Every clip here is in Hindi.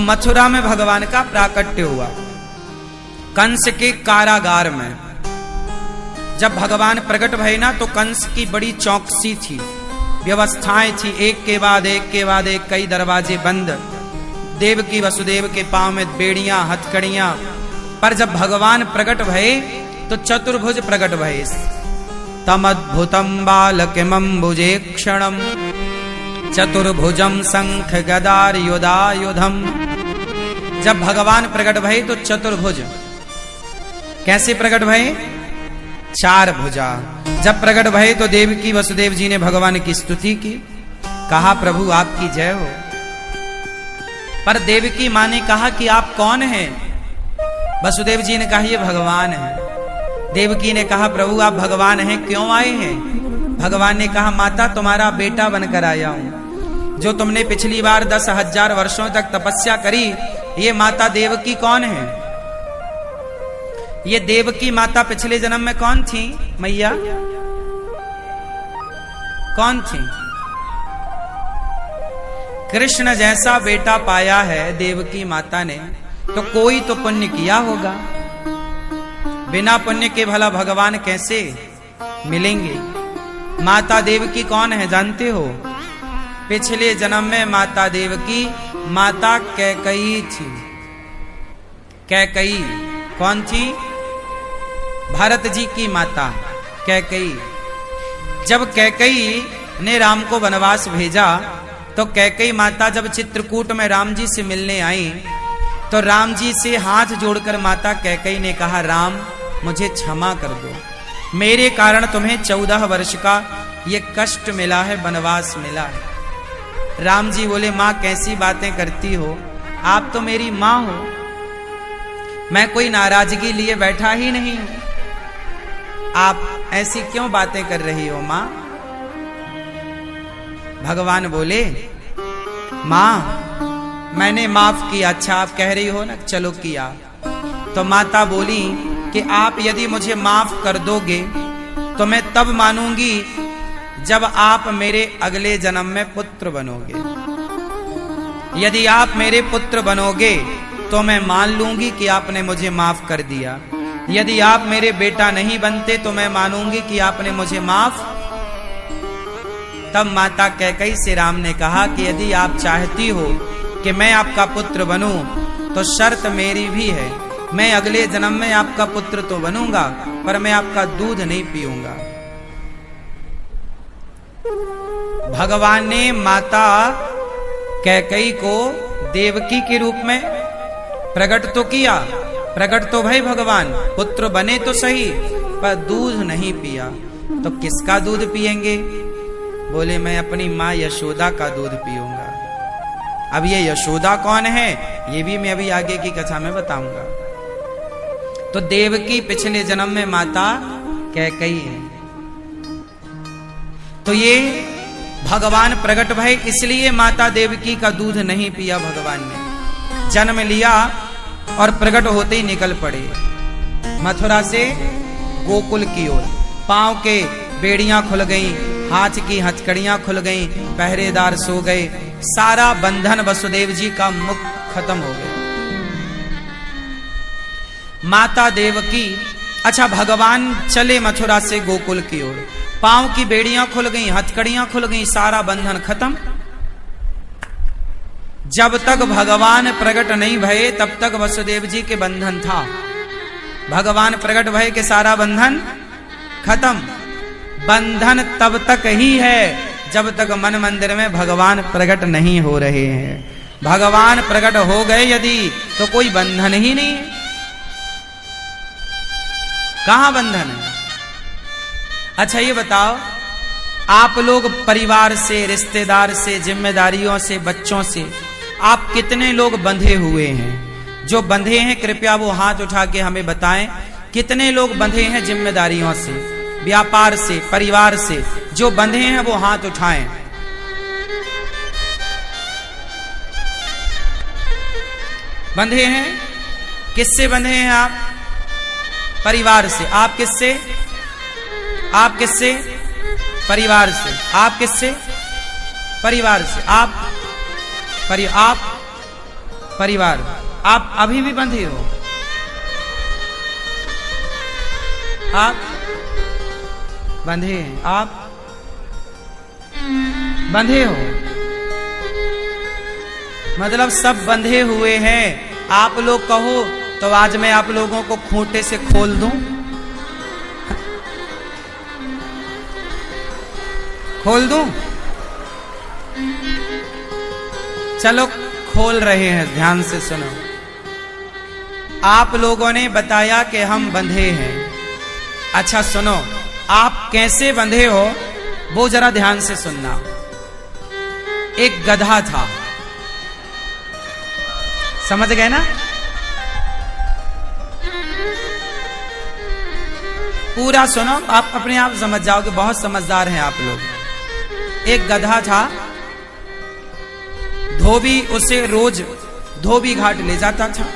मथुरा में भगवान का प्राकट्य हुआ, कंस के कारागार में। जब भगवान प्रकट भये ना तो कंस की बड़ी चौकसी थी, व्यवस्थाएं थी, एक के बाद एक कई दरवाजे बंद, देवकी वसुदेव के पांव में बेड़ियां हथकड़ियां। पर जब भगवान प्रकट भये तो चतुर्भुज प्रकट भये। तमद्भुतम बालकिमंबुजे क्षणम चतुर्भुजम शंख गदायुधायुधम। जब भगवान प्रकट भये तो चतुर्भुज। कैसे प्रकट भये? चार भुजा। जब प्रकट भये तो देवकी वसुदेव जी ने भगवान की स्तुति की, कहा प्रभु आपकी जय हो। पर देवकी मां ने कहा कि आप कौन हैं? वसुदेव जी ने कहा ये भगवान है। देवकी ने कहा प्रभु आप भगवान हैं, क्यों आए हैं? भगवान ने कहा माता तुम्हारा बेटा बनकर आया हूं। जो तुमने पिछली बार 10,000 वर्षों तक तपस्या करी, ये माता देवकी कौन है? ये देवकी माता पिछले जन्म में कौन थी? मैया कौन थी? कृष्ण जैसा बेटा पाया है देवकी माता ने, तो कोई तो पुण्य किया होगा। बिना पुण्य के भला भगवान कैसे मिलेंगे? माता देवकी कौन है जानते हो? पिछले जन्म में माता देवकी माता कैकई थी। कैकई कौन थी? भरत जी की माता कैकई। जब कैकई ने राम को वनवास भेजा तो कैकई माता जब चित्रकूट में राम जी से मिलने आई तो राम जी से हाथ जोड़कर माता कैकई ने कहा राम मुझे क्षमा कर दो, मेरे कारण तुम्हें 14 वर्ष का ये कष्ट मिला है, वनवास मिला है। राम जी बोले माँ कैसी बातें करती हो, आप तो मेरी माँ हो, मैं कोई नाराजगी लिए बैठा ही नहीं हूं, आप ऐसी क्यों बातें कर रही हो माँ? भगवान बोले माँ मैंने माफ किया। अच्छा आप कह रही हो ना चलो किया। तो माता बोली कि आप यदि मुझे माफ कर दोगे तो मैं तब मानूंगी जब आप मेरे अगले जन्म में पुत्र बनोगे। यदि आप मेरे पुत्र बनोगे तो मैं मान लूंगी कि आपने मुझे माफ कर दिया। यदि आप मेरे बेटा नहीं बनते तो मैं मानूंगी कि आपने मुझे माफ। तब माता कैकई से राम ने कहा कि यदि आप चाहती हो कि मैं आपका पुत्र बनूं तो शर्त मेरी भी है, मैं अगले जन्म में आपका पुत्र तो बनूंगा पर मैं आपका दूध नहीं पीऊंगा। भगवान ने माता कैकई को देवकी के रूप में प्रकट तो किया, प्रकट तो भई भगवान, पुत्र बने तो सही पर दूध नहीं पिया। तो किसका दूध पिएंगे? बोले मैं अपनी माँ यशोदा का दूध पीऊंगा। अब ये यशोदा कौन है ये भी मैं अभी आगे की कथा में बताऊंगा। तो देवकी पिछले जन्म में माता कैकई है। तो ये भगवान प्रकट भय इसलिए माता देवकी का दूध नहीं पिया। भगवान ने जन्म लिया और प्रकट होते ही निकल पड़े मथुरा से गोकुल की ओर। पांव के बेड़ियां खुल गईं, हाथ की हथकड़ियां खुल गईं, पहरेदार सो गए, सारा बंधन वसुदेव जी का मुख खत्म हो गया। माता देवकी अच्छा भगवान चले मथुरा से गोकुल की ओर, पांव की बेड़ियां खुल गईं, हथकड़ियां खुल गईं, सारा बंधन खत्म। जब तक भगवान प्रकट नहीं भये तब तक वसुदेव जी के बंधन था। भगवान प्रकट भये के सारा बंधन खत्म। बंधन तब तक ही है जब तक मन मंदिर में भगवान प्रकट नहीं हो रहे हैं। भगवान प्रकट हो गए यदि तो कोई बंधन ही नहीं है। कहां बंधन है? अच्छा ये बताओ, आप लोग परिवार से, रिश्तेदार से, जिम्मेदारियों से, बच्चों से आप कितने लोग बंधे हुए हैं? जो बंधे हैं कृपया वो हाथ उठा के हमें बताएं। कितने लोग बंधे हैं जिम्मेदारियों से, व्यापार से, परिवार से? जो बंधे हैं वो हाथ उठाएं। बंधे हैं? किससे बंधे हैं आप? परिवार से। आप किससे? आप किससे? परिवार से। आप किससे? परिवार से। आप परिवार। आप अभी भी बंधे हो, आप बंधे हैं, आप बंधे हो, मतलब सब बंधे हुए हैं। आप लोग कहो तो आज मैं आप लोगों को खूंटे से खोल दूं, खोल दूं? चलो खोल रहे हैं, ध्यान से सुनो। आप लोगों ने बताया कि हम बंधे हैं। अच्छा सुनो, आप कैसे बंधे हो वो जरा ध्यान से सुनना। एक गधा था, समझ गए ना? पूरा सुनो, आप अपने आप समझ जाओगे, बहुत समझदार हैं आप लोग। एक गधा था, धोबी उसे रोज धोबी घाट ले जाता था।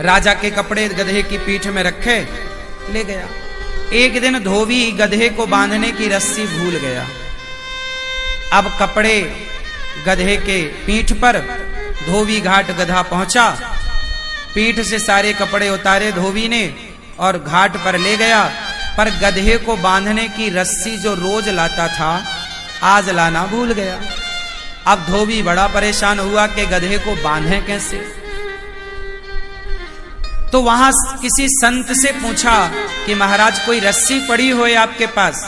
राजा के कपड़े गधे की पीठ में रखे ले गया। एक दिन धोबी गधे को बांधने की रस्सी भूल गया। अब कपड़े गधे के पीठ पर, धोबी घाट गधा पहुंचा, पीठ से सारे कपड़े उतारे धोबी ने और घाट पर ले गया। पर गधे को बांधने की रस्सी जो रोज लाता था आज लाना भूल गया। अब धोबी बड़ा परेशान हुआ कि गधे को बांधे कैसे। तो वहां किसी संत से पूछा कि महाराज कोई रस्सी पड़ी हो आपके पास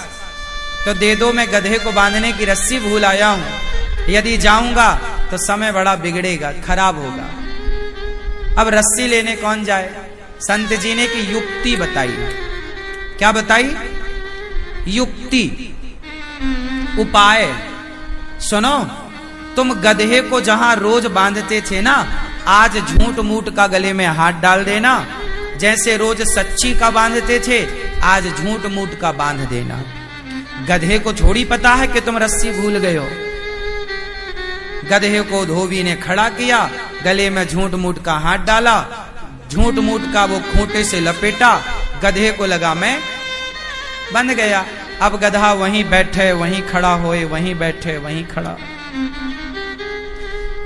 तो दे दो, मैं गधे को बांधने की रस्सी भूल आया हूं, यदि जाऊंगा तो समय बड़ा बिगड़ेगा, खराब होगा। अब रस्सी लेने कौन जाए? संत जी ने की युक्ति बताई। क्या बताई? युक्ति, उपाय। सुनो, तुम गधे को जहां रोज बांधते थे ना, आज झूठ मूठ का गले में हाथ डाल देना। जैसे रोज सच्ची का बांधते थे आज झूठ मूठ का बांध देना। गधे को थोड़ी पता है कि तुम रस्सी भूल गए हो। गधे को धोबी ने खड़ा किया, गले में झूठ मूठ का हाथ डाला, झूठ मूठ का वो खूंटे से लपेटा, गधे को लगा मैं बंध गया। अब गधा वहीं बैठे वहीं खड़ा होए, वहीं बैठे वहीं खड़ा।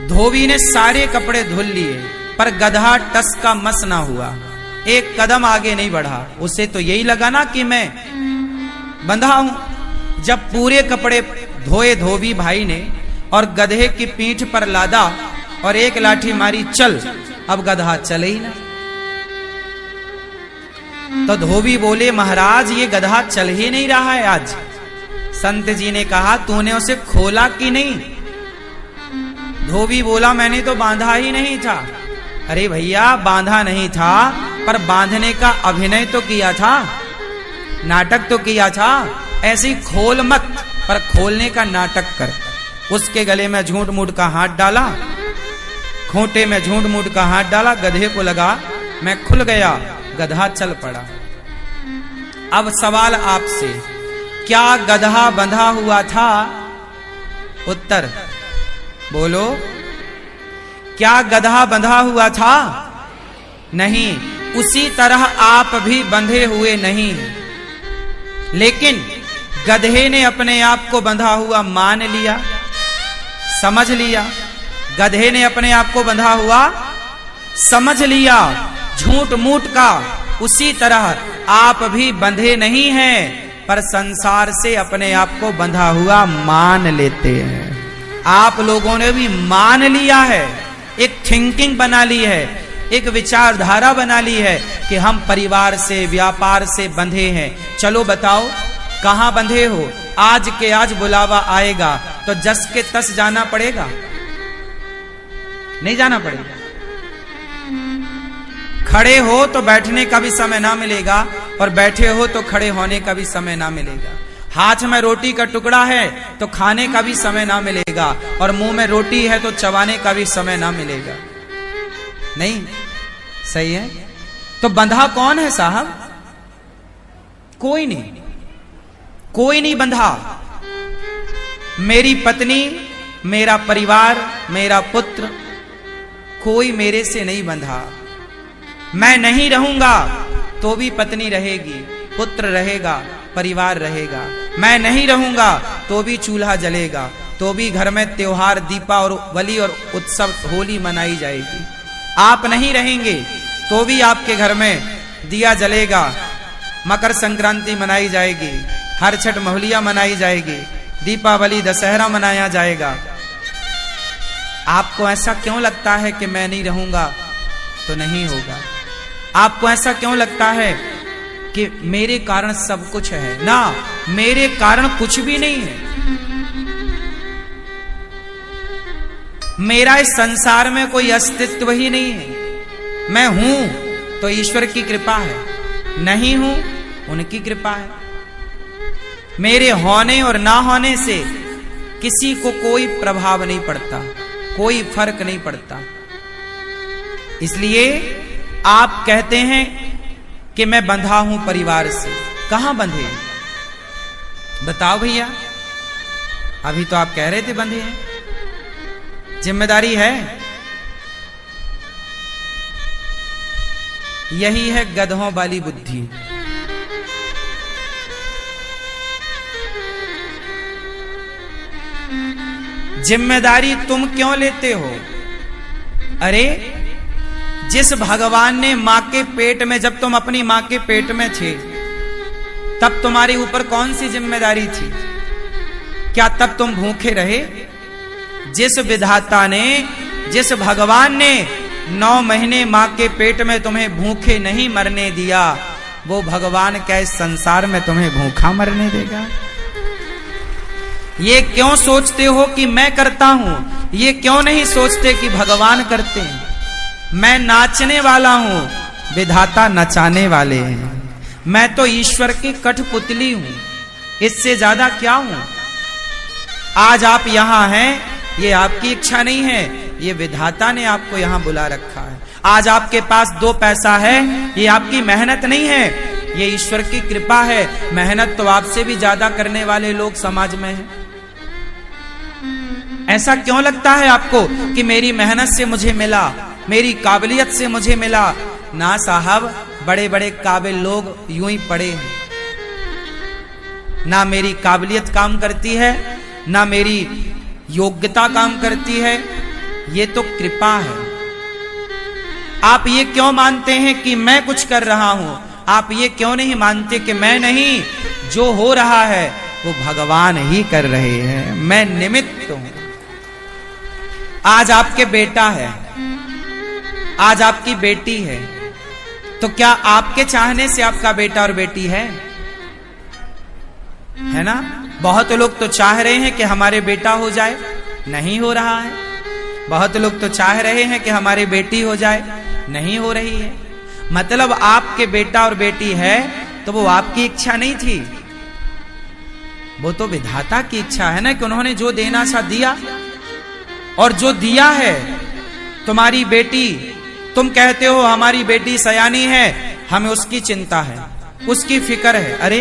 धोबी ने सारे कपड़े धुल लिए पर गधा टस का मस ना हुआ, एक कदम आगे नहीं बढ़ा। उसे तो यही लगा ना कि मैं बंधा हूं। जब पूरे कपड़े धोए धोबी भाई ने और गधे की पीठ पर लादा और एक लाठी मारी, चल। अब गधा चले ही ना। तो धोबी बोले महाराज ये गधा चल ही नहीं रहा है आज। संत जी ने कहा तूने उसे खोला कि नहीं? धोबी बोला मैंने तो बांधा ही नहीं था। अरे भैया बांधा नहीं था पर बांधने का अभिनय तो किया था, नाटक तो किया था। ऐसे ही खोल मत पर खोलने का नाटक कर। उसके गले में झूठ मूठ का हाथ डाला, खूंटे में झूठ मूठ का हाथ डाला, गधे को लगा मैं खुल गया, गधा चल पड़ा। अब सवाल आपसे, क्या गधा बंधा हुआ था? उत्तर बोलो। क्या गधा बंधा हुआ था? नहीं। उसी तरह आप भी बंधे हुए नहीं, लेकिन गधे ने अपने आप को बंधा हुआ मान लिया, समझ लिया। गधे ने अपने आप को बंधा हुआ समझ लिया झूठ मूठ का। उसी तरह आप भी बंधे नहीं हैं पर संसार से अपने आप को बंधा हुआ मान लेते हैं। आप लोगों ने भी मान लिया है, एक थिंकिंग बना ली है, एक विचारधारा बना ली है कि हम परिवार से व्यापार से बंधे हैं। चलो बताओ कहां बंधे हो? आज के आज बुलावा आएगा तो जस के तस जाना पड़ेगा, नहीं जाना पड़ेगा? खड़े हो तो बैठने का भी समय ना मिलेगा और बैठे हो तो खड़े होने का भी समय ना मिलेगा। हाथ में रोटी का टुकड़ा है तो खाने का भी समय ना मिलेगा और मुंह में रोटी है तो चबाने का भी समय ना मिलेगा। नहीं सही है? तो बंधा कौन है साहब? कोई नहीं, कोई नहीं बंधा। मेरी पत्नी, मेरा परिवार, मेरा पुत्र, कोई मेरे से नहीं बंधा। मैं नहीं रहूंगा तो भी पत्नी रहेगी, पुत्र रहेगा, परिवार रहेगा। मैं नहीं रहूंगा तो भी चूल्हा जलेगा, तो भी घर में त्योहार दीपावली और उत्सव होली मनाई जाएगी। आप नहीं रहेंगे तो भी आपके घर में दिया जलेगा, मकर संक्रांति मनाई जाएगी, हर छठ मोहलिया मनाई जाएगी, दीपावली दशहरा मनाया जाएगा। आपको ऐसा क्यों लगता है कि मैं नहीं रहूंगा तो नहीं होगा? आपको ऐसा क्यों लगता है कि मेरे कारण सब कुछ है? ना, मेरे कारण कुछ भी नहीं है। मेरा इस संसार में कोई अस्तित्व ही नहीं है। मैं हूं तो ईश्वर की कृपा है, नहीं हूं उनकी कृपा है। मेरे होने और ना होने से किसी को कोई प्रभाव नहीं पड़ता, कोई फर्क नहीं पड़ता। इसलिए आप कहते हैं कि मैं बंधा हूं परिवार से। कहां बंधे? बताओ भैया। अभी तो आप कह रहे थे बंधे हैं। जिम्मेदारी है। यही है गधों वाली बुद्धि। जिम्मेदारी तुम क्यों लेते हो? अरे जिस भगवान ने मां के पेट में, जब तुम अपनी मां के पेट में थे, तब तुम्हारे ऊपर कौन सी जिम्मेदारी थी? क्या तब तुम भूखे रहे? जिस विधाता ने, जिस भगवान ने 9 महीने मां के पेट में तुम्हें भूखे नहीं मरने दिया, वो भगवान क्या इस संसार में तुम्हें भूखा मरने देगा? ये क्यों सोचते हो कि मैं करता हूं? ये क्यों नहीं सोचते कि भगवान करते हैं? मैं नाचने वाला हूं, विधाता नचाने वाले हैं। मैं तो ईश्वर की कठपुतली हूं, इससे ज्यादा क्या हूं? आज आप यहां हैं, ये आपकी इच्छा नहीं है, ये विधाता ने आपको यहां बुला रखा है। आज आपके पास 2 पैसा है, ये आपकी मेहनत नहीं है, ये ईश्वर की कृपा है। मेहनत तो आपसे भी ज्यादा करने वाले लोग समाज में हैं। ऐसा क्यों लगता है आपको कि मेरी मेहनत से मुझे मिला, मेरी काबिलियत से मुझे मिला? ना साहब, बड़े बड़े काबिल लोग यूं ही पड़े हैं। ना मेरी काबिलियत काम करती है, ना मेरी योग्यता काम करती है, ये तो कृपा है। आप ये क्यों मानते हैं कि मैं कुछ कर रहा हूं? आप ये क्यों नहीं मानते कि मैं नहीं, जो हो रहा है वो भगवान ही कर रहे हैं, मैं निमित्त हूं। आज आपके बेटा है, आज आपकी बेटी है, तो क्या आपके चाहने से आपका बेटा और बेटी है ना? बहुत लोग तो चाह रहे हैं कि हमारे बेटा हो जाए, नहीं हो रहा है। बहुत लोग तो चाह रहे हैं कि हमारी बेटी हो जाए, नहीं हो रही है। मतलब आपके बेटा और बेटी है तो वो आपकी इच्छा नहीं थी, वो तो विधाता की इच्छा है ना, कि उन्होंने जो देना था दिया। और जो दिया है, तुम्हारी बेटी, तुम कहते हो हमारी बेटी सयानी है, हमें उसकी चिंता है, उसकी फिक्र है। अरे